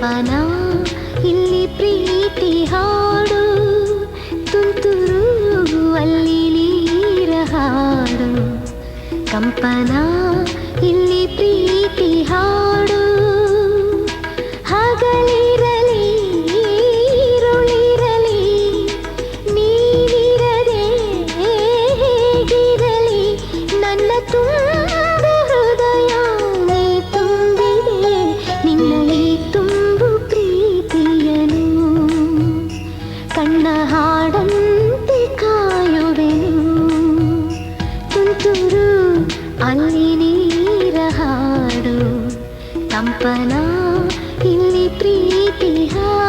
ಕಂಪನ ಇಲ್ಲಿ ಪ್ರೀತಿ ಹಾಡು, ತುಂತುರು ಅಲ್ಲಿ ನೀರ ಹಾಡು. ಕಂಪನ ಇಲ್ಲಿ ಪ್ರೀತಿ ಹಾಡು, ಹಗಲಿರಲಿ ഇരുളിರಲಿ ನೀನಿರದೆ ಹೇಗಿರಲಿ, ನನ್ನ ತುಂಬ ಹೃದಯ ನೀ ತುಂಬಿದೆ, ನಿನ್ನ ಈ ತುಂಬು ಪ್ರೀತಿಯನು ಕಣ್ಣ ಹಾಡಂತೆ ಕಾಯುವೆನು. ತುಂತುರು ಅಲ್ಲಿ ನೀರ ಹಾಡು, ಕಂಪನ ಇಲ್ಲಿ ಪ್ರೀತಿ ಹಾಡು.